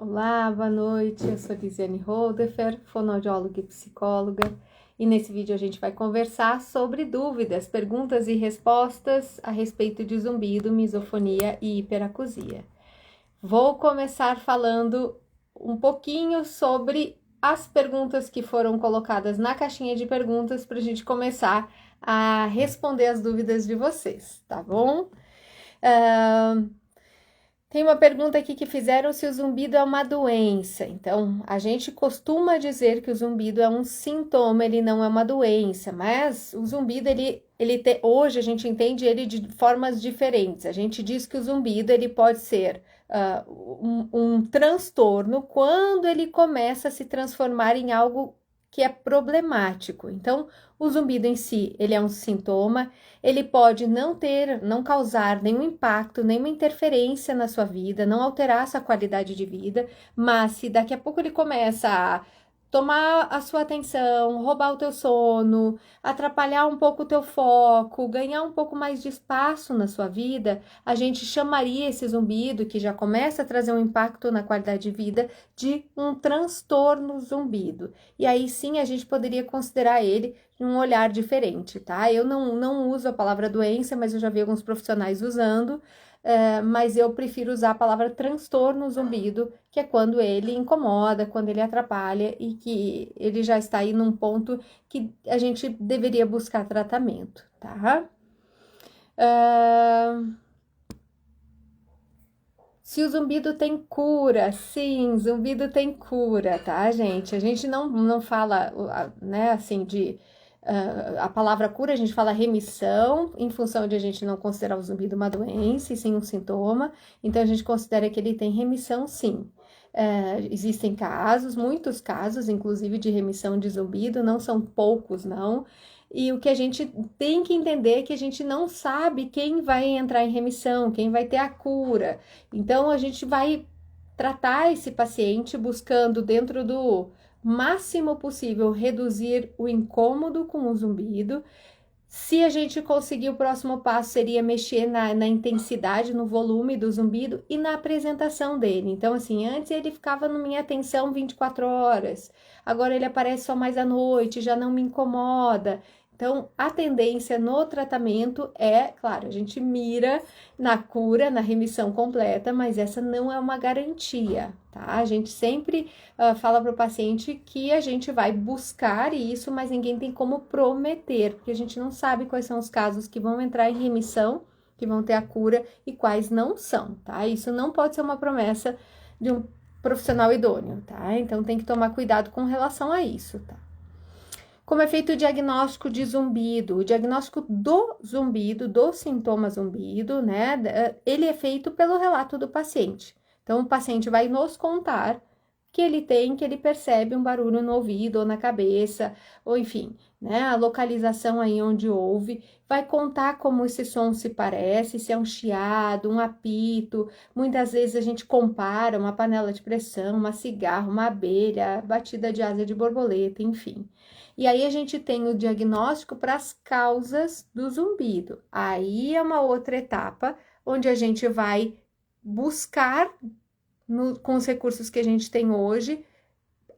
Olá, boa noite. Eu sou Lisiane Holdefer, fonoaudióloga e psicóloga, e nesse vídeo a gente vai conversar sobre dúvidas, perguntas e respostas a respeito de zumbido, misofonia e hiperacusia. Vou começar falando um pouquinho sobre as perguntas que foram colocadas na caixinha de perguntas para a gente começar a responder as dúvidas de vocês, tá bom? Tem uma pergunta aqui que fizeram se o zumbido é uma doença. Então, a gente costuma dizer que o zumbido é um sintoma, ele não é uma doença, mas o zumbido, hoje a gente entende ele de formas diferentes. A gente diz que o zumbido, ele pode ser um transtorno quando ele começa a se transformar em algo que é problemático. Então, o zumbido em si, ele é um sintoma, ele pode não causar nenhum impacto, nenhuma interferência na sua vida, não alterar a sua qualidade de vida, mas se daqui a pouco ele começa a tomar a sua atenção, roubar o teu sono, atrapalhar um pouco o teu foco, ganhar um pouco mais de espaço na sua vida, a gente chamaria esse zumbido, que já começa a trazer um impacto na qualidade de vida, de um transtorno zumbido. E aí sim a gente poderia considerar ele um olhar diferente, tá? Eu não uso a palavra doença, mas eu já vi alguns profissionais usando, mas eu prefiro usar a palavra transtorno zumbido, que é quando ele incomoda, quando ele atrapalha e que ele já está aí num ponto que a gente deveria buscar tratamento, tá? Se o zumbido tem cura, sim, zumbido tem cura, tá, gente? A gente não fala, né, assim, a palavra cura, a gente fala remissão, em função de a gente não considerar o zumbido uma doença, e sim um sintoma, então a gente considera que ele tem remissão, sim. Existem casos, muitos casos, inclusive, de remissão de zumbido, não são poucos, não. E o que a gente tem que entender é que a gente não sabe quem vai entrar em remissão, quem vai ter a cura. Então, a gente vai tratar esse paciente buscando, dentro do máximo possível, reduzir o incômodo com o zumbido. Se a gente conseguir, o próximo passo seria mexer na intensidade, no volume do zumbido e na apresentação dele. Então, assim, antes ele ficava na minha atenção 24 horas, agora ele aparece só mais à noite, já não me incomoda. Então, a tendência no tratamento é, claro, a gente mira na cura, na remissão completa, mas essa não é uma garantia, tá? A gente sempre fala para o paciente que a gente vai buscar isso, mas ninguém tem como prometer, porque a gente não sabe quais são os casos que vão entrar em remissão, que vão ter a cura e quais não são, tá? Isso não pode ser uma promessa de um profissional idôneo, tá? Então tem que tomar cuidado com relação a isso, tá? Como é feito o diagnóstico de zumbido? O diagnóstico do zumbido, do sintoma zumbido, né? Ele é feito pelo relato do paciente. Então, o paciente vai nos contar que ele percebe um barulho no ouvido ou na cabeça, ou enfim, né? A localização aí onde ouve, vai contar como esse som se parece, se é um chiado, um apito. Muitas vezes a gente compara uma panela de pressão, uma cigarra, uma abelha, batida de asa de borboleta, enfim. E aí a gente tem o diagnóstico para as causas do zumbido. Aí é uma outra etapa onde a gente vai buscar com os recursos que a gente tem hoje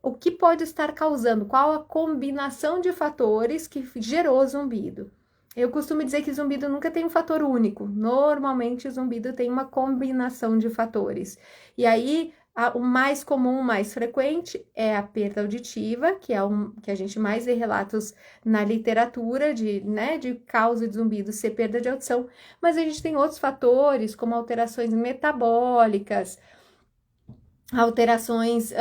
o que pode estar causando, qual a combinação de fatores que gerou zumbido. Eu costumo dizer que zumbido nunca tem um fator único. Normalmente o zumbido tem uma combinação de fatores. E aí o mais comum, mais frequente é a perda auditiva, que é que a gente mais vê relatos na literatura de causa de zumbido ser perda de audição, mas a gente tem outros fatores, como alterações metabólicas, alterações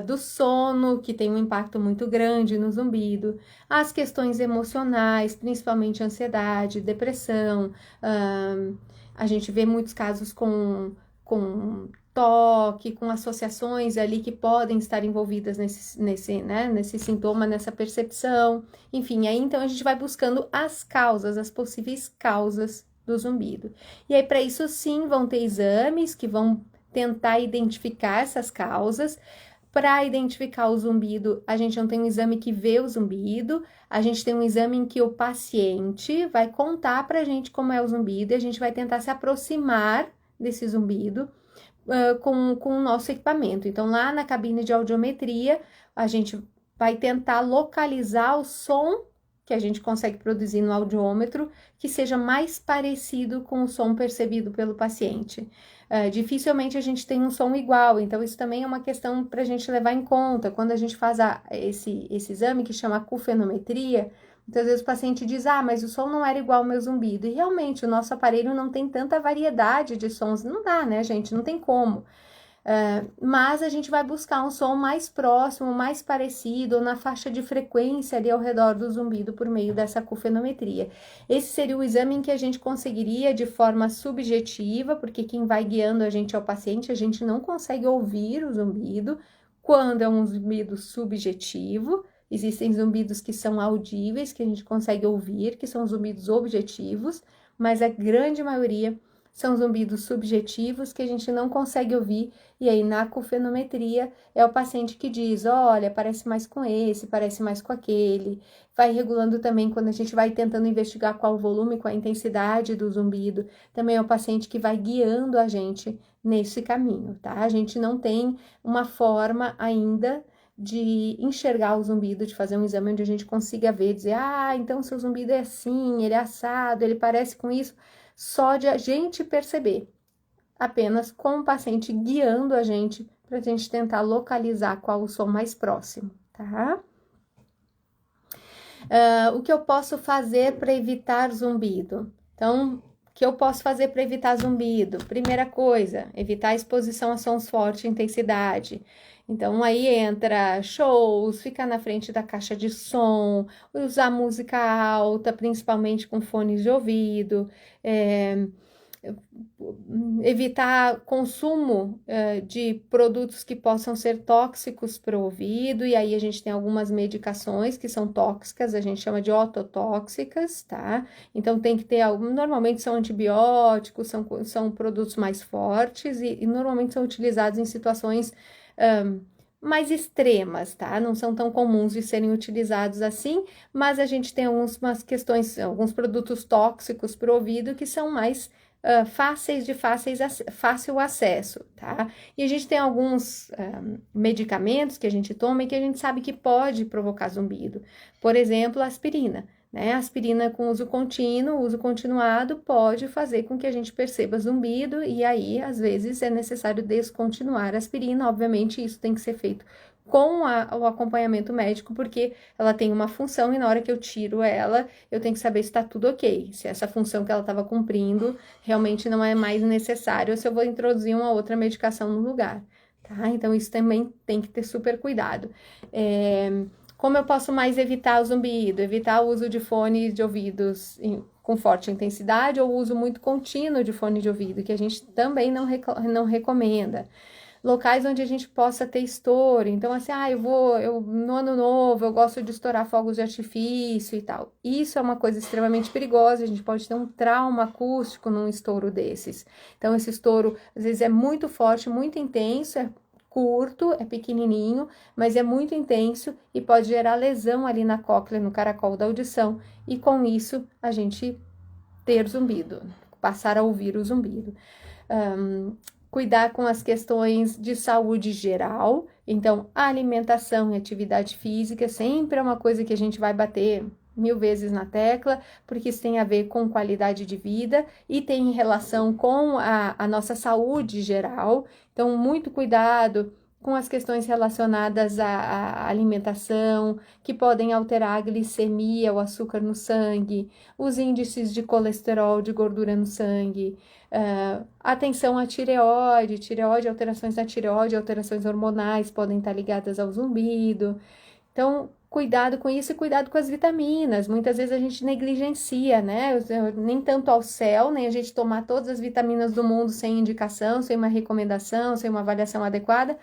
do sono, que tem um impacto muito grande no zumbido, as questões emocionais, principalmente ansiedade, depressão, a gente vê muitos casos com toque, com associações ali que podem estar envolvidas nesse sintoma, nessa percepção, enfim, aí então a gente vai buscando as causas, as possíveis causas do zumbido. E aí, para isso, sim, vão ter exames que vão tentar identificar essas causas. Para identificar o zumbido, a gente não tem um exame que vê o zumbido, a gente tem um exame em que o paciente vai contar para a gente como é o zumbido e a gente vai tentar se aproximar desse zumbido, com o nosso equipamento. Então, lá na cabine de audiometria, a gente vai tentar localizar o som que a gente consegue produzir no audiômetro, que seja mais parecido com o som percebido pelo paciente. Dificilmente a gente tem um som igual, então isso também é uma questão para a gente levar em conta. Quando a gente faz esse exame que chama acufenometria, muitas vezes o paciente diz, mas o som não era igual ao meu zumbido. E realmente, o nosso aparelho não tem tanta variedade de sons. Não dá, né, gente? Não tem como. Mas a gente vai buscar um som mais próximo, mais parecido, ou na faixa de frequência ali ao redor do zumbido por meio dessa acufenometria. Esse seria o exame em que a gente conseguiria de forma subjetiva, porque quem vai guiando a gente é o paciente, a gente não consegue ouvir o zumbido. Quando é um zumbido subjetivo, existem zumbidos que são audíveis, que a gente consegue ouvir, que são zumbidos objetivos, mas a grande maioria são zumbidos subjetivos que a gente não consegue ouvir, e aí na acufenometria é o paciente que diz, olha, parece mais com esse, parece mais com aquele, vai regulando também quando a gente vai tentando investigar qual o volume, qual a intensidade do zumbido, também é o paciente que vai guiando a gente nesse caminho, tá? A gente não tem uma forma ainda de enxergar o zumbido, de fazer um exame onde a gente consiga ver, dizer, então seu zumbido é assim, ele é assado, ele parece com isso, só de a gente perceber, apenas com o paciente guiando a gente, para a gente tentar localizar qual o som mais próximo, tá? O que eu posso fazer para evitar zumbido? Então, o que eu posso fazer para evitar zumbido? Primeira coisa, evitar a exposição a sons fortes, intensidade. Então, aí entra shows, ficar na frente da caixa de som, usar música alta, principalmente com fones de ouvido, evitar consumo de produtos que possam ser tóxicos para o ouvido, e aí a gente tem algumas medicações que são tóxicas, a gente chama de ototóxicas, tá? Então tem que ter, normalmente são antibióticos, são produtos mais fortes e normalmente são utilizados em situações mais extremas, tá? Não são tão comuns de serem utilizados assim, mas a gente tem algumas questões, alguns produtos tóxicos para o ouvido que são mais fáceis de fácil acesso, tá? E a gente tem alguns medicamentos que a gente toma e que a gente sabe que pode provocar zumbido. Por exemplo, a aspirina, né? A aspirina com uso contínuo, uso continuado, pode fazer com que a gente perceba zumbido e aí, às vezes, é necessário descontinuar a aspirina. Obviamente, isso tem que ser feito com o acompanhamento médico, porque ela tem uma função e na hora que eu tiro ela, eu tenho que saber se está tudo ok, se essa função que ela estava cumprindo realmente não é mais necessário, ou se eu vou introduzir uma outra medicação no lugar, tá? Então, isso também tem que ter super cuidado. Como eu posso mais evitar o zumbido? Evitar o uso de fones de ouvidos com forte intensidade ou uso muito contínuo de fone de ouvido, que a gente também não recomenda. Locais onde a gente possa ter estouro, então assim, no ano novo eu gosto de estourar fogos de artifício e tal. Isso é uma coisa extremamente perigosa, a gente pode ter um trauma acústico num estouro desses. Então esse estouro às vezes é muito forte, muito intenso, é curto, é pequenininho, mas é muito intenso e pode gerar lesão ali na cóclea, no caracol da audição, e com isso a gente ter zumbido, passar a ouvir o zumbido. Cuidar com as questões de saúde geral, então alimentação e atividade física sempre é uma coisa que a gente vai bater 1000 vezes na tecla, porque isso tem a ver com qualidade de vida e tem relação com a nossa saúde geral, então muito cuidado com as questões relacionadas à alimentação, que podem alterar a glicemia, o açúcar no sangue, os índices de colesterol, de gordura no sangue, atenção à tireoide, alterações da tireoide, alterações hormonais podem estar ligadas ao zumbido. Então, cuidado com isso e cuidado com as vitaminas. Muitas vezes a gente negligencia, né? Nem tanto ao céu, nem a gente tomar todas as vitaminas do mundo sem indicação, sem uma recomendação, sem uma avaliação adequada,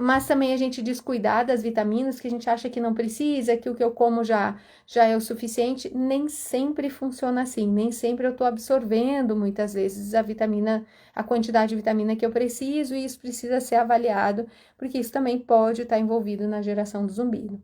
mas também a gente descuidar das vitaminas que a gente acha que não precisa, que o que eu como já é o suficiente, nem sempre funciona assim, nem sempre eu estou absorvendo muitas vezes a quantidade de vitamina que eu preciso, e isso precisa ser avaliado, porque isso também pode estar envolvido na geração do zumbido.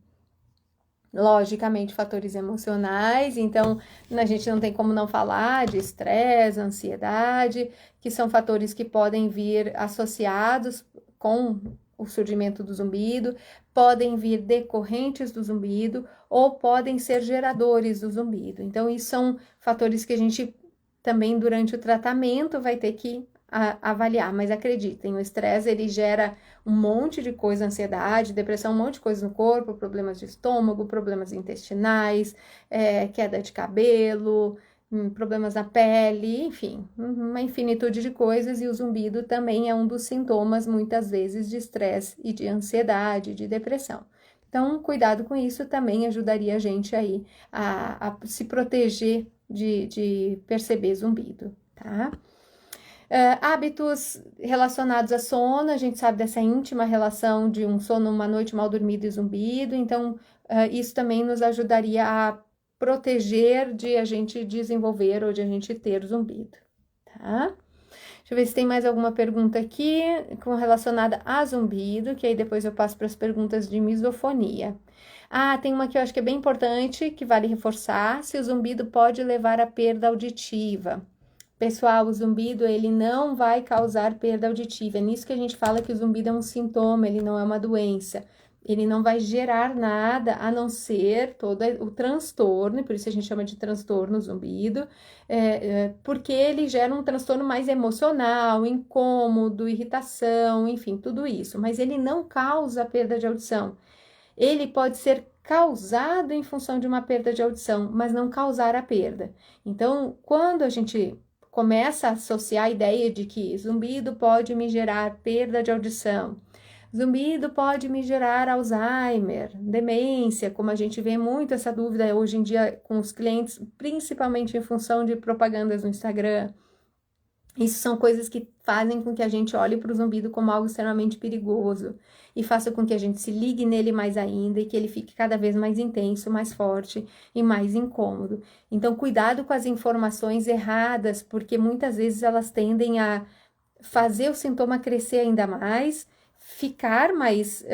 logicamente, fatores emocionais, então a gente não tem como não falar de estresse, ansiedade, que são fatores que podem vir associados com o surgimento do zumbido, podem vir decorrentes do zumbido ou podem ser geradores do zumbido. Então, isso são fatores que a gente também durante o tratamento vai ter que avaliar, mas acreditem, o estresse ele gera um monte de coisa, ansiedade, depressão, um monte de coisa no corpo, problemas de estômago, problemas intestinais, queda de cabelo, problemas na pele, enfim, uma infinitude de coisas, e o zumbido também é um dos sintomas, muitas vezes, de estresse e de ansiedade, de depressão. Então, cuidado com isso também ajudaria a gente aí a se proteger de perceber zumbido, tá? Hábitos relacionados a sono, a gente sabe dessa íntima relação de um sono, uma noite mal dormida e zumbido, então isso também nos ajudaria a proteger de a gente desenvolver ou de a gente ter zumbido, tá? Deixa eu ver se tem mais alguma pergunta aqui relacionada a zumbido, que aí depois eu passo para as perguntas de misofonia. Tem uma que eu acho que é bem importante, que vale reforçar, se o zumbido pode levar à perda auditiva. Pessoal, o zumbido, ele não vai causar perda auditiva. É nisso que a gente fala que o zumbido é um sintoma, ele não é uma doença. Ele não vai gerar nada a não ser todo o transtorno, e por isso a gente chama de transtorno zumbido, porque ele gera um transtorno mais emocional, incômodo, irritação, enfim, tudo isso. Mas ele não causa perda de audição. Ele pode ser causado em função de uma perda de audição, mas não causar a perda. Então, quando a gente começa a associar a ideia de que zumbido pode me gerar perda de audição, zumbido pode me gerar Alzheimer, demência, como a gente vê muito essa dúvida hoje em dia com os clientes, principalmente em função de propagandas no Instagram. Isso são coisas que fazem com que a gente olhe para o zumbido como algo extremamente perigoso e faça com que a gente se ligue nele mais ainda e que ele fique cada vez mais intenso, mais forte e mais incômodo. Então, cuidado com as informações erradas, porque muitas vezes elas tendem a fazer o sintoma crescer ainda mais, ficar mais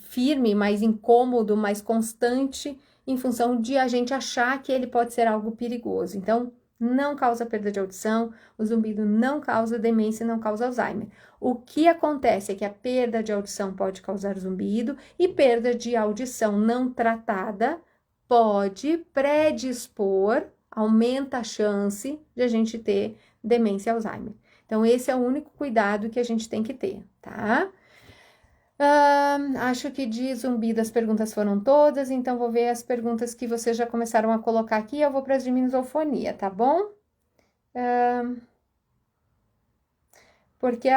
firme, mais incômodo, mais constante, em função de a gente achar que ele pode ser algo perigoso. Então, não causa perda de audição, o zumbido não causa demência, não causa Alzheimer. O que acontece é que a perda de audição pode causar zumbido e perda de audição não tratada pode predispor, aumenta a chance de a gente ter demência e Alzheimer. Então, esse é o único cuidado que a gente tem que ter, tá? Acho que de zumbido as perguntas foram todas, então vou ver as perguntas que vocês já começaram a colocar aqui, eu vou para as de misofonia, tá bom? Porque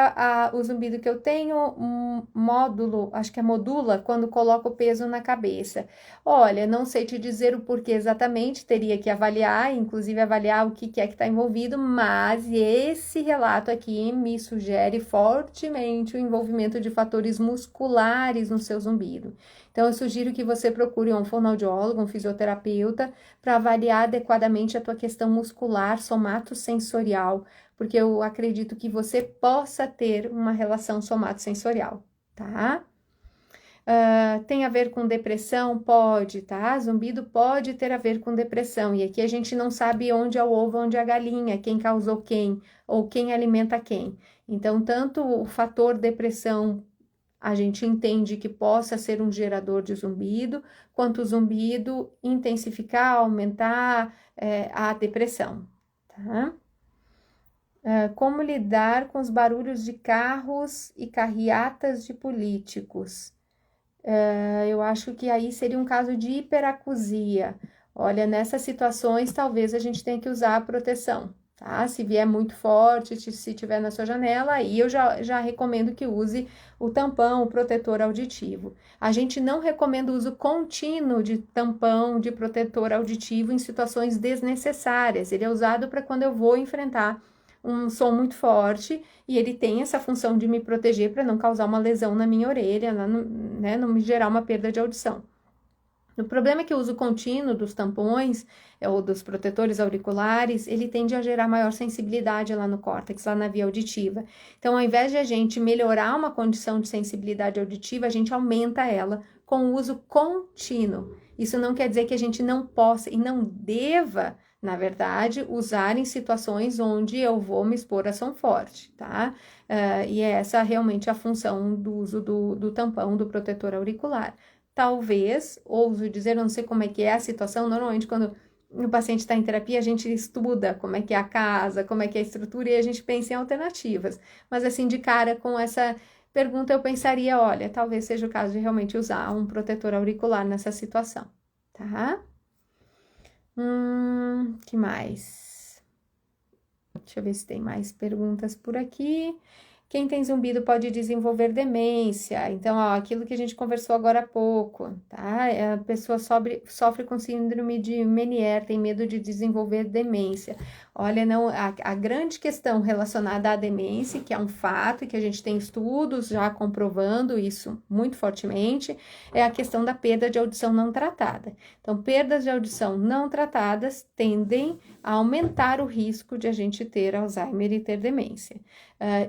o zumbido que eu tenho, um módulo, acho que é modula, quando coloca o peso na cabeça. Olha, não sei te dizer o porquê exatamente, teria que avaliar, inclusive avaliar o que é que está envolvido, mas esse relato aqui me sugere fortemente o envolvimento de fatores musculares no seu zumbido. Então, eu sugiro que você procure um fonoaudiólogo, um fisioterapeuta, para avaliar adequadamente a tua questão muscular, somatosensorial, porque eu acredito que você possa ter uma relação somatosensorial, tá? Tem a ver com depressão? Pode, tá? Zumbido pode ter a ver com depressão, e aqui a gente não sabe onde é o ovo, onde é a galinha, quem causou quem, ou quem alimenta quem. Então, tanto o fator depressão a gente entende que possa ser um gerador de zumbido, quanto o zumbido intensificar, aumentar a depressão, tá? Como lidar com os barulhos de carros e carreatas de políticos? Eu acho que aí seria um caso de hiperacusia. Olha, nessas situações, talvez a gente tenha que usar a proteção, tá? Se vier muito forte, se tiver na sua janela, aí eu já recomendo que use o tampão, o protetor auditivo. A gente não recomenda o uso contínuo de tampão, de protetor auditivo em situações desnecessárias. Ele é usado para quando eu vou enfrentar um som muito forte, e ele tem essa função de me proteger para não causar uma lesão na minha orelha, não me gerar uma perda de audição. O problema é que o uso contínuo dos tampões ou dos protetores auriculares, ele tende a gerar maior sensibilidade lá no córtex, lá na via auditiva. Então, ao invés de a gente melhorar uma condição de sensibilidade auditiva, a gente aumenta ela com o uso contínuo. Isso não quer dizer que a gente não possa e não deva, na verdade, usar em situações onde eu vou me expor a som forte, tá? E é essa realmente a função do uso do tampão, do protetor auricular. Talvez, ouso dizer, eu não sei como é que é a situação, normalmente quando o paciente está em terapia, a gente estuda como é que é a casa, como é que é a estrutura e a gente pensa em alternativas. Mas assim, de cara, com essa pergunta, eu pensaria, olha, talvez seja o caso de realmente usar um protetor auricular nessa situação, tá? Que mais? Deixa eu ver se tem mais perguntas por aqui. Quem tem zumbido pode desenvolver demência. Então, ó, aquilo que a gente conversou agora há pouco, tá? A pessoa sofre com síndrome de Meniere, tem medo de desenvolver demência. Olha, não, a grande questão relacionada à demência, que é um fato e que a gente tem estudos já comprovando isso muito fortemente, é a questão da perda de audição não tratada. Então, perdas de audição não tratadas tendem a aumentar o risco de a gente ter Alzheimer e ter demência.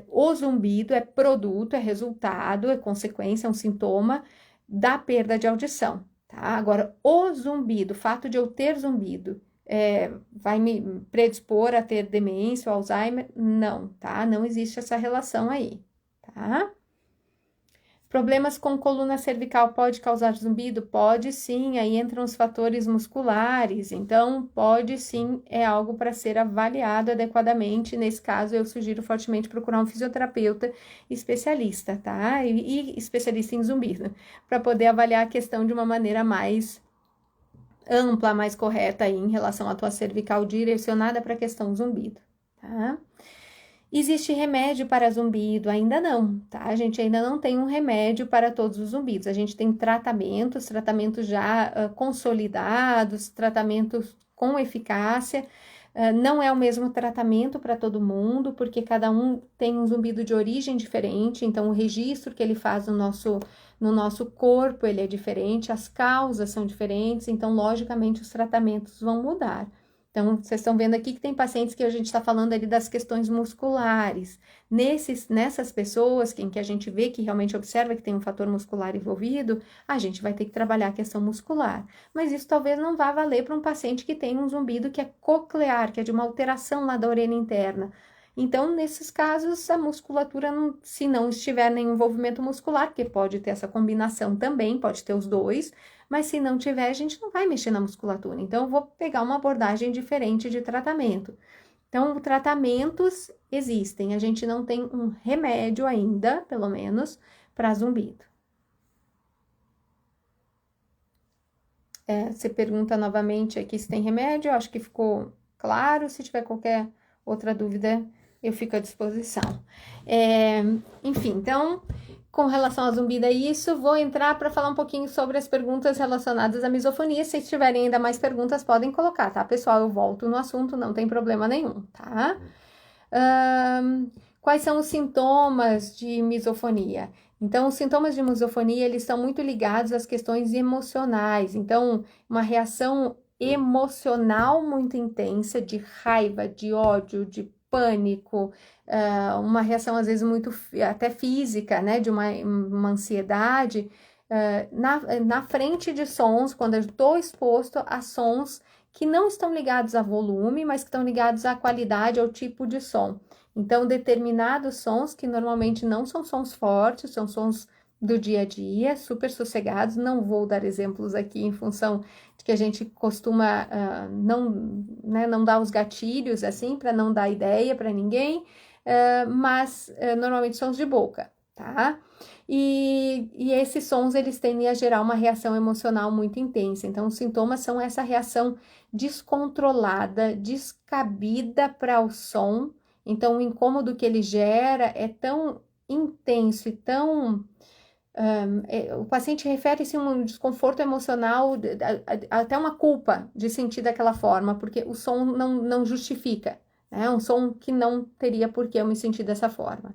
O zumbido é produto, é resultado, é consequência, é um sintoma da perda de audição, tá? Agora, o zumbido, o fato de eu ter zumbido, vai me predispor a ter demência ou Alzheimer? Não, tá? Não existe essa relação aí, tá? Problemas com coluna cervical pode causar zumbido? Pode sim, aí entram os fatores musculares, então pode sim, é algo para ser avaliado adequadamente. Nesse caso, eu sugiro fortemente procurar um fisioterapeuta especialista, tá? E especialista em zumbido, para poder avaliar a questão de uma maneira mais ampla, mais correta aí, em relação à tua cervical direcionada para a questão zumbido, tá? Existe remédio para zumbido? Ainda não, tá? A gente ainda não tem um remédio para todos os zumbidos. A gente tem tratamentos já consolidados, tratamentos com eficácia. Não é o mesmo tratamento para todo mundo, porque cada um tem um zumbido de origem diferente, então o registro que ele faz no nosso corpo, ele é diferente, as causas são diferentes, então logicamente os tratamentos vão mudar. Então, vocês estão vendo aqui que tem pacientes que a gente está falando ali das questões musculares. Nessas pessoas em que a gente vê que realmente observa que tem um fator muscular envolvido, a gente vai ter que trabalhar a questão muscular. Mas isso talvez não vá valer para um paciente que tem um zumbido que é coclear, que é de uma alteração lá da orelha interna. Então, nesses casos, a musculatura, se não estiver nenhum envolvimento muscular, porque pode ter essa combinação também, pode ter os dois, mas se não tiver, a gente não vai mexer na musculatura. Então, eu vou pegar uma abordagem diferente de tratamento. Então, tratamentos existem, a gente não tem um remédio ainda, pelo menos, para zumbido. Você pergunta novamente aqui se tem remédio, eu acho que ficou claro. Se tiver qualquer outra dúvida, eu fico à disposição. Enfim, então, com relação à zumbido é isso. Vou entrar para falar um pouquinho sobre as perguntas relacionadas à misofonia. Se tiverem ainda mais perguntas, podem colocar, tá, pessoal? Eu volto no assunto, não tem problema nenhum, tá? Quais são os sintomas de misofonia? Então, os sintomas de misofonia, eles estão muito ligados às questões emocionais. Então, uma reação emocional muito intensa, de raiva, de ódio, de pânico, uma reação às vezes muito até física, né, de uma ansiedade, na frente de sons, quando eu estou exposto a sons que não estão ligados a volume, mas que estão ligados à qualidade, ao tipo de som. Então, determinados sons, que normalmente não são sons fortes, são sons do dia a dia, super sossegados. Não vou dar exemplos aqui em função de que a gente costuma não dar os gatilhos, assim, para não dar ideia para ninguém, mas normalmente sons de boca, tá? E esses sons, eles tendem a gerar uma reação emocional muito intensa. Então, os sintomas são essa reação descontrolada, descabida para o som. Então, o incômodo que ele gera é tão intenso e tão... o paciente refere-se a um desconforto emocional, até uma culpa de sentir daquela forma, porque o som não justifica, né? Um som que não teria por que eu me sentir dessa forma.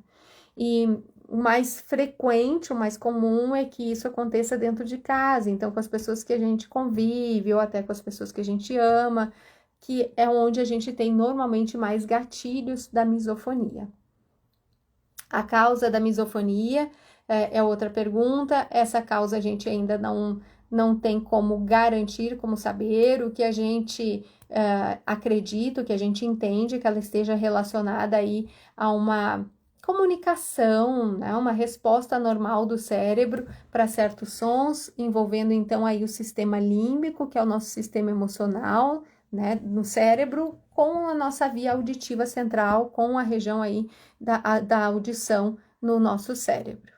E o mais frequente, o mais comum é que isso aconteça dentro de casa, então com as pessoas que a gente convive ou até com as pessoas que a gente ama, que é onde a gente tem normalmente mais gatilhos da misofonia. A causa da misofonia é outra pergunta. Essa causa a gente ainda não tem como garantir, como saber. O que a gente acredita, o que a gente entende que ela esteja relacionada aí a uma comunicação, né, uma resposta normal do cérebro para certos sons, envolvendo então aí o sistema límbico, que é o nosso sistema emocional, né, no cérebro, com a nossa via auditiva central, com a região aí da audição no nosso cérebro.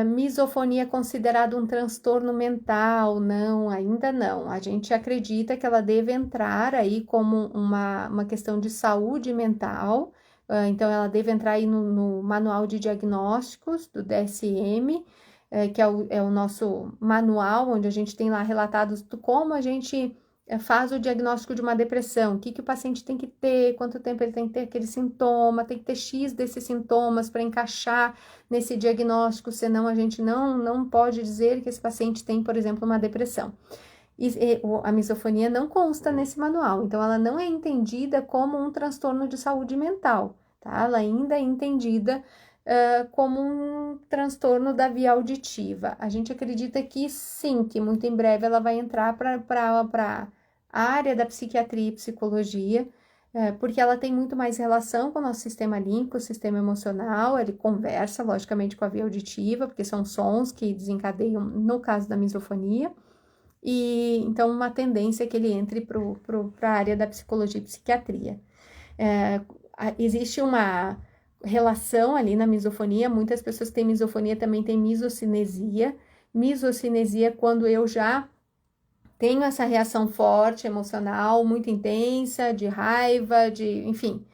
Misofonia é considerada um transtorno mental? Não, ainda não. A gente acredita que ela deve entrar aí como uma questão de saúde mental, então ela deve entrar aí no manual de diagnósticos do DSM, que é o nosso manual, onde a gente tem lá relatados como a gente faz o diagnóstico de uma depressão, o que o paciente tem que ter, quanto tempo ele tem que ter aquele sintoma, tem que ter X desses sintomas para encaixar nesse diagnóstico, senão a gente não pode dizer que esse paciente tem, por exemplo, uma depressão. A misofonia não consta nesse manual, então ela não é entendida como um transtorno de saúde mental, tá? Ela ainda é entendida como um transtorno da via auditiva. A gente acredita que sim, que muito em breve ela vai entrar para a área da psiquiatria e psicologia, porque ela tem muito mais relação com o nosso sistema límbico, o sistema emocional, ele conversa, logicamente, com a via auditiva, porque são sons que desencadeiam, no caso da misofonia, e então uma tendência é que ele entre para a área da psicologia e psiquiatria. Existe uma relação ali na misofonia, muitas pessoas que têm misofonia também têm misocinesia. Misocinesia quando eu já tenho essa reação forte, emocional, muito intensa, de raiva, enfim,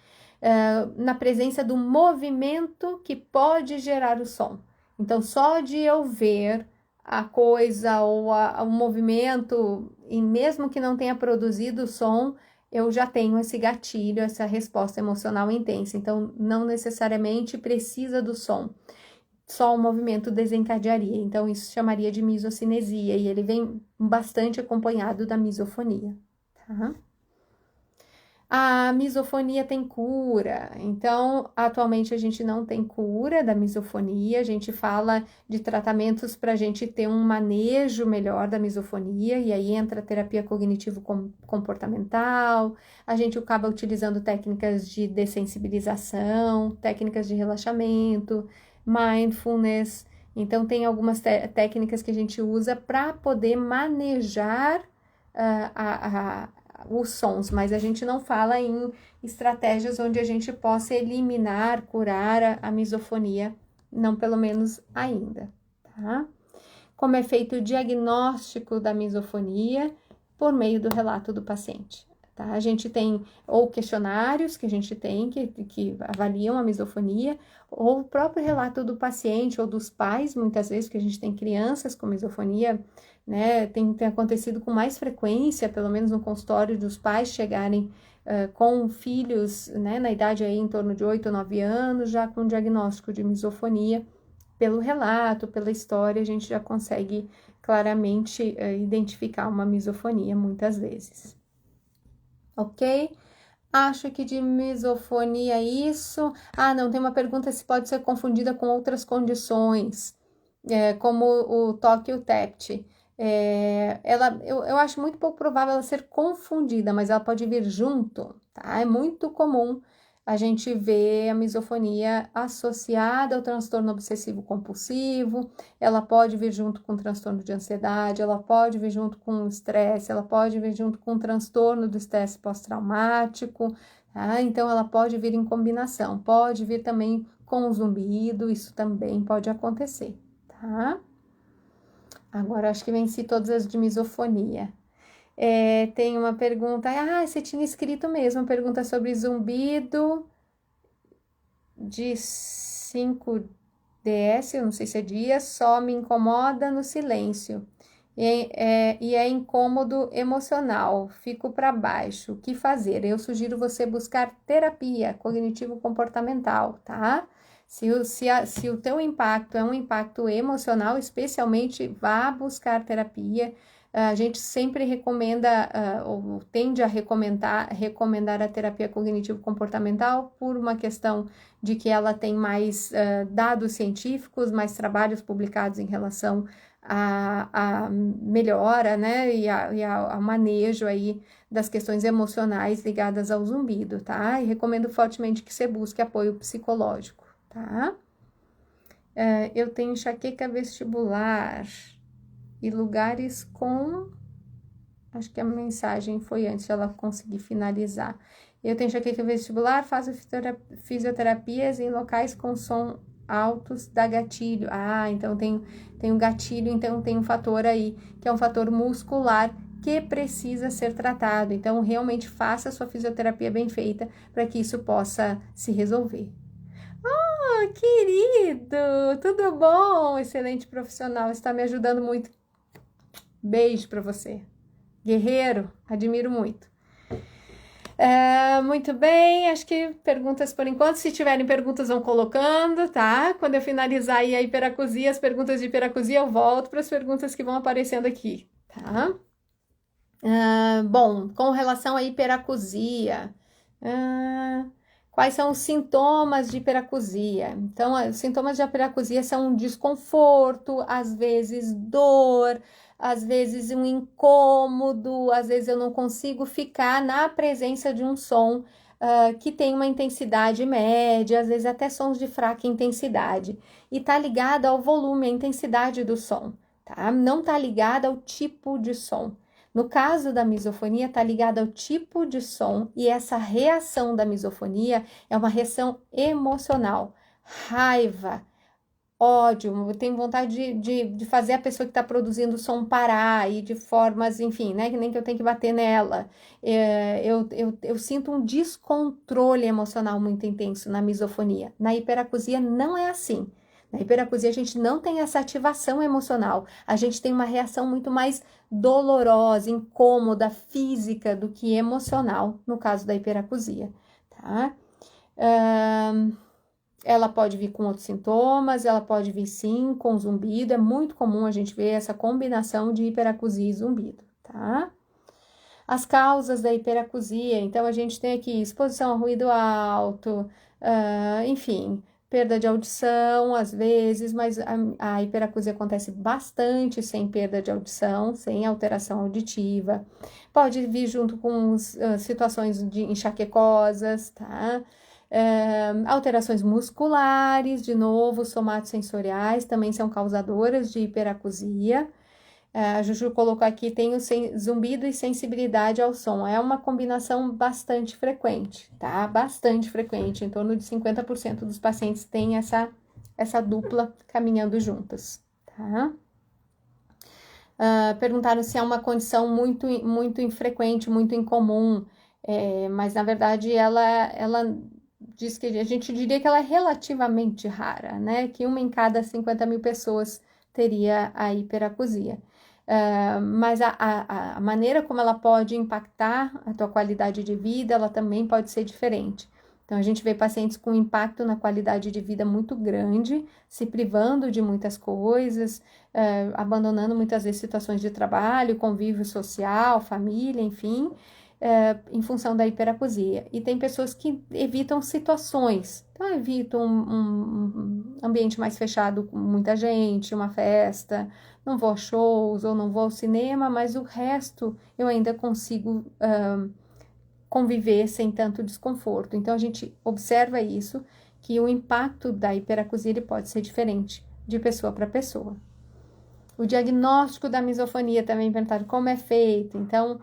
na presença do movimento que pode gerar o som. Então, só de eu ver a coisa ou o movimento, e mesmo que não tenha produzido o som, eu já tenho esse gatilho, essa resposta emocional intensa. Então, não necessariamente precisa do som. Só o movimento desencadearia. Então, isso chamaria de misocinesia, e ele vem bastante acompanhado da misofonia, tá? A misofonia tem cura, então, atualmente a gente não tem cura da misofonia, a gente fala de tratamentos para a gente ter um manejo melhor da misofonia, e aí entra a terapia cognitivo-comportamental, a gente acaba utilizando técnicas de dessensibilização, técnicas de relaxamento, mindfulness. Então, tem algumas técnicas que a gente usa para poder manejar os sons, mas a gente não fala em estratégias onde a gente possa eliminar, curar a misofonia, não, pelo menos ainda, tá? Como é feito o diagnóstico da misofonia? Por meio do relato do paciente. Tá? A gente tem ou questionários que a gente tem que avaliam a misofonia, ou o próprio relato do paciente ou dos pais, muitas vezes, que a gente tem crianças com misofonia, né? Tem acontecido com mais frequência, pelo menos no consultório, dos pais chegarem com filhos, né, na idade aí em torno de 8 ou 9 anos, já com diagnóstico de misofonia. Pelo relato, pela história, a gente já consegue claramente identificar uma misofonia muitas vezes. Ok? Acho que de misofonia é isso. Não, tem uma pergunta se pode ser confundida com outras condições, como o toque e o TEPT. Eu acho muito pouco provável ela ser confundida, mas ela pode vir junto, tá? É muito comum a gente ver a misofonia associada ao transtorno obsessivo compulsivo, ela pode vir junto com transtorno de ansiedade, ela pode vir junto com estresse, ela pode vir junto com transtorno do estresse pós-traumático, tá? Então ela pode vir em combinação, pode vir também com zumbido, isso também pode acontecer, tá? Agora acho que venci todas as de misofonia. Tem uma pergunta, você tinha escrito mesmo, uma pergunta sobre zumbido de 5DS, eu não sei se é dia, só me incomoda no silêncio. E é incômodo emocional, fico para baixo. O que fazer? Eu sugiro você buscar terapia cognitivo-comportamental, tá? Se o teu impacto é um impacto emocional, especialmente, vá buscar terapia. A gente sempre recomenda, ou tende a recomendar a terapia cognitivo-comportamental por uma questão de que ela tem mais dados científicos, mais trabalhos publicados em relação à melhora, né, e ao manejo aí das questões emocionais ligadas ao zumbido, tá? E recomendo fortemente que você busque apoio psicológico, tá? Eu tenho enxaqueca vestibular e lugares com... Acho que a mensagem foi antes de ela conseguir finalizar. Eu tenho enxaqueca vestibular, faço fisioterapias em locais com som altos da gatilho. Ah, então tem um gatilho, então tem um fator aí, que é um fator muscular que precisa ser tratado. Então, realmente faça a sua fisioterapia bem feita para que isso possa se resolver. Ah, querido, tudo bom? Excelente profissional, está me ajudando muito. Beijo para você. Guerreiro, admiro muito. Muito bem, acho que perguntas por enquanto. Se tiverem perguntas, vão colocando, tá? Quando eu finalizar aí a hiperacusia, as perguntas de hiperacusia, eu volto para as perguntas que vão aparecendo aqui, tá? Bom, com relação à hiperacusia, quais são os sintomas de hiperacusia? Então, os sintomas de hiperacusia são desconforto, às vezes dor, às vezes um incômodo, às vezes eu não consigo ficar na presença de um som que tem uma intensidade média, às vezes até sons de fraca intensidade. E tá ligado ao volume, à intensidade do som, tá? Não tá ligado ao tipo de som. No caso da misofonia, está ligado ao tipo de som e essa reação da misofonia é uma reação emocional. Raiva, ódio, eu tenho vontade de fazer a pessoa que está produzindo o som parar e de formas, enfim, né? Que nem que eu tenho que bater nela. Eu sinto um descontrole emocional muito intenso na misofonia. Na hiperacusia não é assim. Na hiperacusia, a gente não tem essa ativação emocional, a gente tem uma reação muito mais dolorosa, incômoda, física do que emocional, no caso da hiperacusia, tá? Ela pode vir com outros sintomas, ela pode vir sim com zumbido, é muito comum a gente ver essa combinação de hiperacusia e zumbido, tá? As causas da hiperacusia, então a gente tem aqui exposição a ruído alto, enfim, perda de audição, às vezes, mas a hiperacusia acontece bastante sem perda de audição, sem alteração auditiva. Pode vir junto com situações de enxaquecosas, tá? Alterações musculares, de novo, somatosensoriais, também são causadoras de hiperacusia. A Juju colocou aqui, tem o zumbido e sensibilidade ao som. É uma combinação bastante frequente, tá? Bastante frequente. Em torno de 50% dos pacientes têm essa dupla caminhando juntas, tá? Perguntaram se é uma condição muito, muito infrequente, muito incomum. Mas, na verdade, ela diz que a gente diria que ela é relativamente rara, né? Que 1 em cada 50 mil pessoas teria a hiperacusia. Mas a maneira como ela pode impactar a tua qualidade de vida, ela também pode ser diferente. Então, a gente vê pacientes com impacto na qualidade de vida muito grande, se privando de muitas coisas, abandonando muitas vezes situações de trabalho, convívio social, família, enfim, em função da hiperacusia. E tem pessoas que evitam situações, então evitam um ambiente mais fechado com muita gente, uma festa, não vou a shows ou não vou ao cinema, mas o resto eu ainda consigo conviver sem tanto desconforto. Então a gente observa isso, que o impacto da hiperacusia ele pode ser diferente de pessoa para pessoa. O diagnóstico da misofonia também perguntaram como é feito, então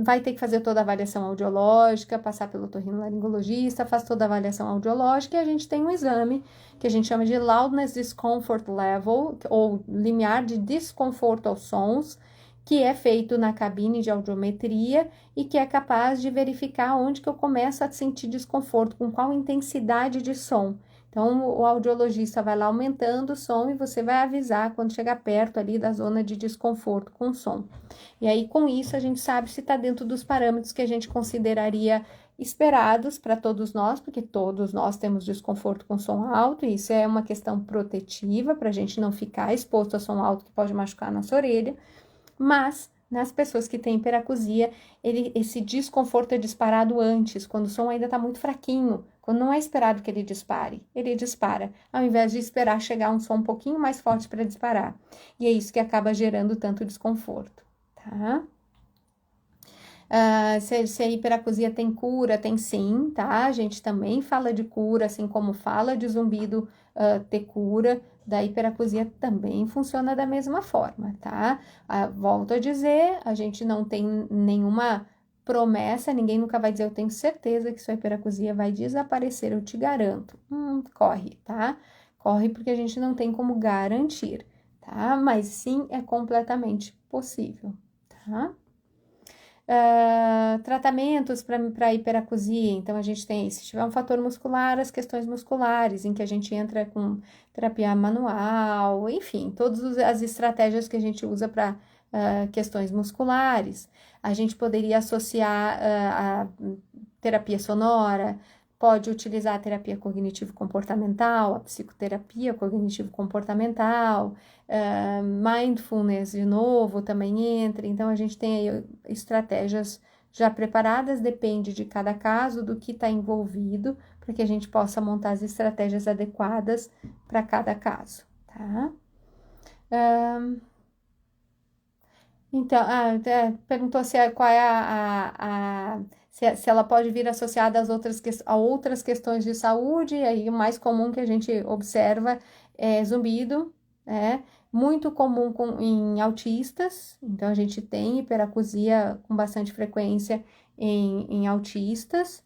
vai ter que fazer toda a avaliação audiológica, passar pelo otorrinolaringologista, faz toda a avaliação audiológica e a gente tem um exame que a gente chama de Loudness Discomfort Level, ou limiar de desconforto aos sons, que é feito na cabine de audiometria e que é capaz de verificar onde que eu começo a sentir desconforto, com qual intensidade de som. Então, o audiologista vai lá aumentando o som e você vai avisar quando chegar perto ali da zona de desconforto com o som. E aí, com isso, a gente sabe se está dentro dos parâmetros que a gente consideraria esperados para todos nós, porque todos nós temos desconforto com som alto, e isso é uma questão protetiva para a gente não ficar exposto a som alto que pode machucar a nossa orelha, mas nas pessoas que têm hiperacusia, esse desconforto é disparado antes, quando o som ainda está muito fraquinho, quando não é esperado que ele dispare, ele dispara, ao invés de esperar chegar um som um pouquinho mais forte para disparar. E é isso que acaba gerando tanto desconforto, tá? Se a hiperacusia tem cura, tem sim, tá? A gente também fala de cura, assim como fala de zumbido ter cura, da hiperacusia também funciona da mesma forma, tá? Volto a dizer, a gente não tem nenhuma promessa, ninguém nunca vai dizer, eu tenho certeza que sua hiperacusia vai desaparecer, eu te garanto. Corre, tá? Corre porque a gente não tem como garantir, tá? Mas sim, é completamente possível, tá? Tratamentos para hiperacusia, então a gente tem, se tiver um fator muscular, as questões musculares, em que a gente entra com terapia manual, enfim, todas as estratégias que a gente usa para questões musculares. A gente poderia associar a terapia sonora, pode utilizar a terapia cognitivo-comportamental, a psicoterapia cognitivo-comportamental, mindfulness, de novo, também entra. Então, a gente tem aí estratégias já preparadas, depende de cada caso, do que está envolvido, para que a gente possa montar as estratégias adequadas para cada caso, tá? Então, perguntou qual é se ela pode vir associada a outras questões de saúde, aí o mais comum que a gente observa é zumbido, muito comum em autistas, então a gente tem hiperacusia com bastante frequência em autistas,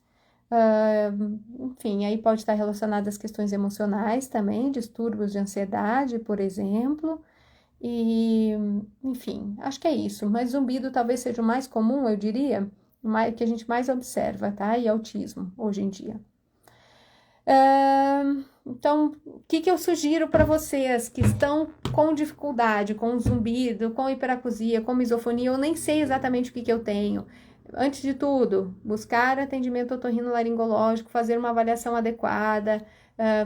enfim, aí pode estar relacionada às questões emocionais também, distúrbios de ansiedade, por exemplo. E, enfim, acho que é isso. Mas zumbido talvez seja o mais comum, eu diria, que a gente mais observa, tá? E autismo, hoje em dia. Então, o que eu sugiro para vocês que estão com dificuldade, com zumbido, com hiperacusia, com misofonia, eu nem sei exatamente o que eu tenho. Antes de tudo, buscar atendimento otorrinolaringológico, fazer uma avaliação adequada,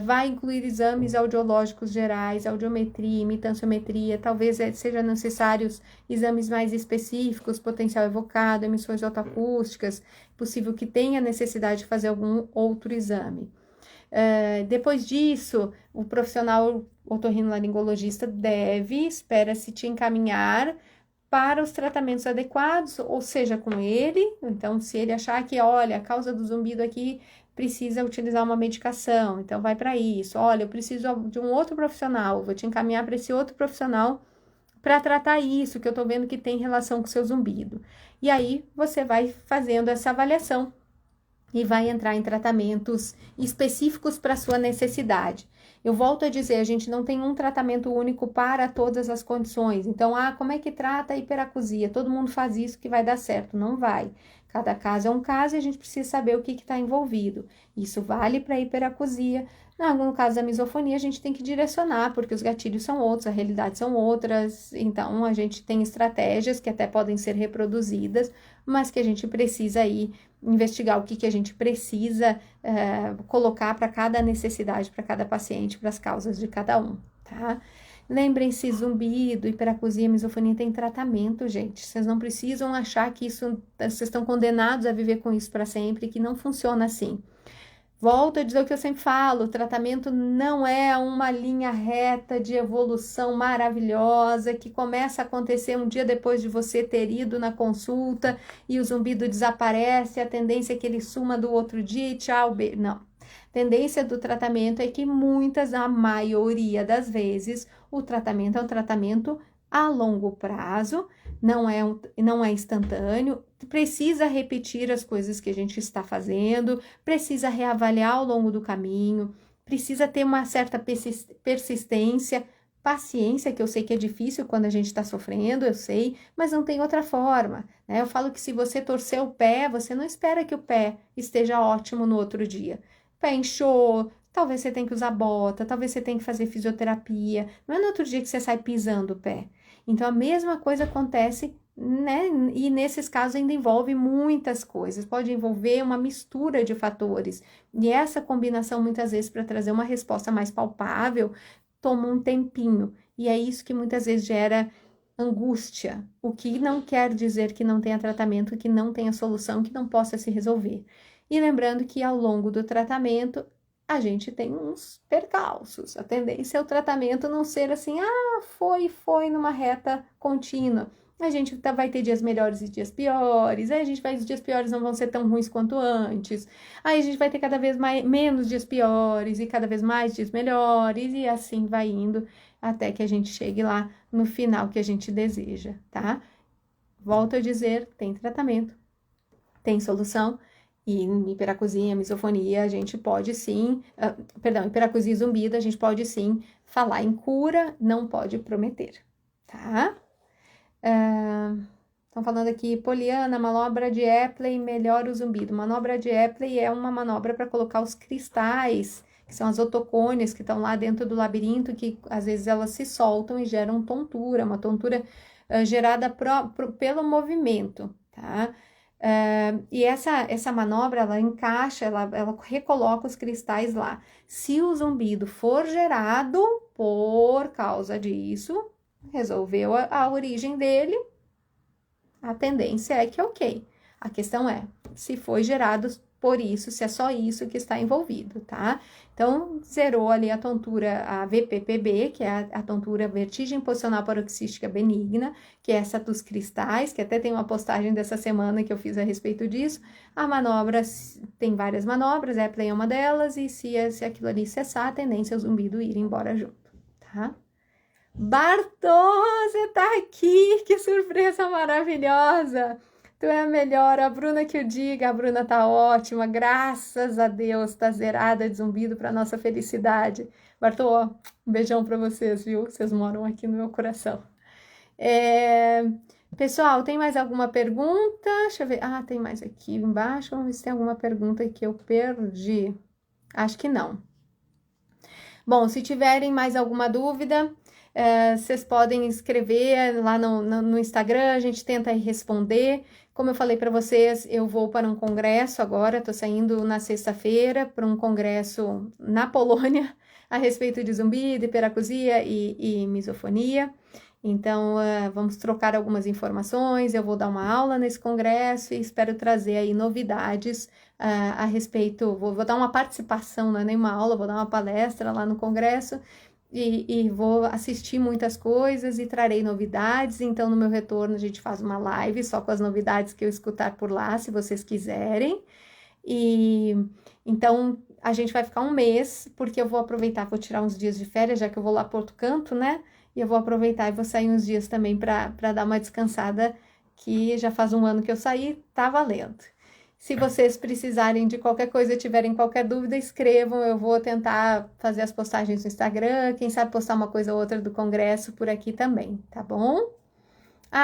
vai incluir exames audiológicos gerais, audiometria, imitanciometria, talvez sejam necessários exames mais específicos, potencial evocado, emissões otoacústicas, possível que tenha necessidade de fazer algum outro exame. Depois disso, o profissional otorrinolaringologista espera-se te encaminhar para os tratamentos adequados, ou seja, com ele. Então, se ele achar que, olha, a causa do zumbido aqui precisa utilizar uma medicação, então vai para isso. Olha, eu preciso de um outro profissional, vou te encaminhar para esse outro profissional para tratar isso, que eu tô vendo que tem relação com o seu zumbido. E aí, você vai fazendo essa avaliação e vai entrar em tratamentos específicos para a sua necessidade. Eu volto a dizer, a gente não tem um tratamento único para todas as condições. Então, como é que trata a hiperacusia? Todo mundo faz isso que vai dar certo. Não vai. Cada caso é um caso e a gente precisa saber o que está envolvido. Isso vale para a hiperacusia. No caso da misofonia, a gente tem que direcionar, porque os gatilhos são outros, a realidade são outras. Então, a gente tem estratégias que até podem ser reproduzidas, mas que a gente precisa aí investigar o que a gente precisa colocar para cada necessidade, para cada paciente, para as causas de cada um, tá? Lembrem-se, zumbido, hiperacusia, misofonia tem tratamento, gente. Vocês não precisam achar que vocês estão condenados a viver com isso para sempre, que não funciona assim. Volto a dizer o que eu sempre falo, o tratamento não é uma linha reta de evolução maravilhosa que começa a acontecer um dia depois de você ter ido na consulta e o zumbido desaparece, a tendência é que ele suma do outro dia e tchau, não. A tendência do tratamento é que a maioria das vezes, o tratamento é um tratamento a longo prazo, não é instantâneo, precisa repetir as coisas que a gente está fazendo, precisa reavaliar ao longo do caminho, precisa ter uma certa persistência, paciência, que eu sei que é difícil quando a gente está sofrendo, eu sei, mas não tem outra forma, né? Eu falo que se você torcer o pé, você não espera que o pé esteja ótimo no outro dia. O pé inchou, talvez você tenha que usar bota, talvez você tenha que fazer fisioterapia. Não é no outro dia que você sai pisando o pé. Então, a mesma coisa acontece, né? E nesses casos ainda envolve muitas coisas. Pode envolver uma mistura de fatores. E essa combinação, muitas vezes, para trazer uma resposta mais palpável, toma um tempinho. E é isso que muitas vezes gera angústia, o que não quer dizer que não tenha tratamento, que não tenha solução, que não possa se resolver. E lembrando que ao longo do tratamento, a gente tem uns percalços. A tendência é o tratamento não ser assim, foi numa reta contínua. A gente vai ter dias melhores e dias piores, aí os dias piores não vão ser tão ruins quanto antes, aí a gente vai ter cada vez menos dias piores e cada vez mais dias melhores, e assim vai indo até que a gente chegue lá no final que a gente deseja, tá? Volto a dizer, tem tratamento, tem solução, e em hiperacusia, misofonia, a gente pode sim, hiperacusia e zumbido, a gente pode sim falar em cura, não pode prometer, tá? Estão falando aqui, Poliana, manobra de Epley melhora o zumbido. Manobra de Epley é uma manobra para colocar os cristais, que são as otocônias que estão lá dentro do labirinto, que às vezes elas se soltam e geram tontura, uma tontura gerada pelo movimento, tá? E essa manobra, ela encaixa, ela recoloca os cristais lá. Se o zumbido for gerado por causa disso, resolveu a origem dele, a tendência é que ok. A questão é, se foi gerado por isso, se é só isso que está envolvido, tá? Então, zerou ali a tontura, a VPPB, que é a tontura vertigem posicional paroxística benigna, que é essa dos cristais, que até tem uma postagem dessa semana que eu fiz a respeito disso. A manobra, tem várias manobras, Epley é uma delas, e se aquilo ali cessar, a tendência é o zumbido ir embora junto, tá? Bartô, você tá aqui, que surpresa maravilhosa! Tu é a melhor, a Bruna que o diga, a Bruna tá ótima, graças a Deus, tá zerada de zumbido para nossa felicidade. Bartô, um beijão para vocês, viu? Vocês moram aqui no meu coração. Pessoal, tem mais alguma pergunta? Deixa eu ver. Tem mais aqui embaixo, vamos ver se tem alguma pergunta que eu perdi. Acho que não. Bom, se tiverem mais alguma dúvida, vocês podem escrever lá no Instagram, a gente tenta responder. Como eu falei para vocês, eu vou para um congresso agora, estou saindo na sexta-feira para um congresso na Polônia a respeito de zumbido, hiperacusia e misofonia. Então, vamos trocar algumas informações, eu vou dar uma aula nesse congresso e espero trazer aí novidades a respeito, vou dar uma participação, não é nem uma aula, vou dar uma palestra lá no congresso e vou assistir muitas coisas e trarei novidades. Então, no meu retorno, a gente faz uma live só com as novidades que eu escutar por lá, se vocês quiserem. E então, a gente vai ficar um mês, porque eu vou aproveitar, vou tirar uns dias de férias, já que eu vou lá para Porto Canto, né? E eu vou aproveitar e vou sair uns dias também para dar uma descansada, que já faz um ano que eu saí, tá valendo. Se vocês precisarem de qualquer coisa, tiverem qualquer dúvida, escrevam, eu vou tentar fazer as postagens no Instagram, quem sabe postar uma coisa ou outra do congresso por aqui também, tá bom?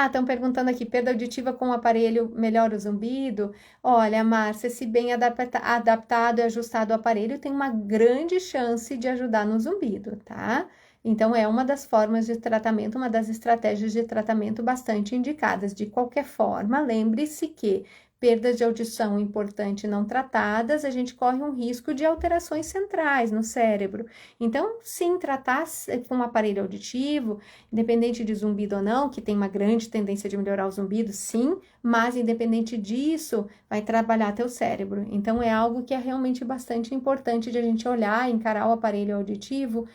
Estão perguntando aqui, perda auditiva com o aparelho melhora o zumbido? Olha, Márcia, se bem adaptado e ajustado o aparelho, tem uma grande chance de ajudar no zumbido, tá? Então, é uma das formas de tratamento, uma das estratégias de tratamento bastante indicadas. De qualquer forma, lembre-se que perdas de audição importante não tratadas, a gente corre um risco de alterações centrais no cérebro. Então, sim, tratar com um aparelho auditivo, independente de zumbido ou não, que tem uma grande tendência de melhorar o zumbido, sim, mas independente disso, vai trabalhar teu cérebro. Então, é algo que é realmente bastante importante de a gente olhar, encarar o aparelho auditivo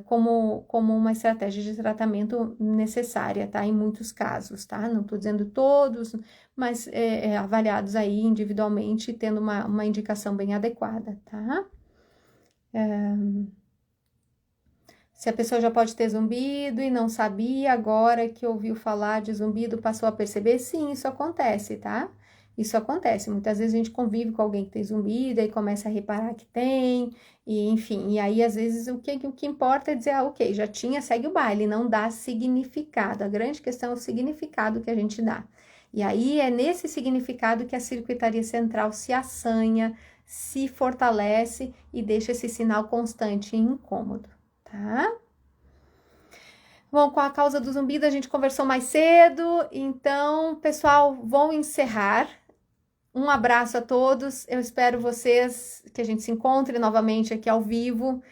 como uma estratégia de tratamento necessária, tá? Em muitos casos, tá? Não estou dizendo todos, mas avaliados aí individualmente, tendo uma indicação bem adequada, tá? Se a pessoa já pode ter zumbido e não sabia, agora que ouviu falar de zumbido, passou a perceber, sim, isso acontece, tá? Isso acontece, muitas vezes a gente convive com alguém que tem zumbido, aí começa a reparar que tem, e enfim, e aí às vezes o que importa é dizer, ok, já tinha, segue o baile, não dá significado, a grande questão é o significado que a gente dá. E aí é nesse significado que a circuitaria central se assanha, se fortalece e deixa esse sinal constante e incômodo, tá? Bom, com a causa do zumbido a gente conversou mais cedo, então, pessoal, vou encerrar. Um abraço a todos, eu espero vocês, que a gente se encontre novamente aqui ao vivo,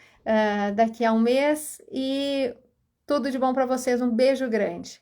daqui a um mês, e tudo de bom para vocês, um beijo grande.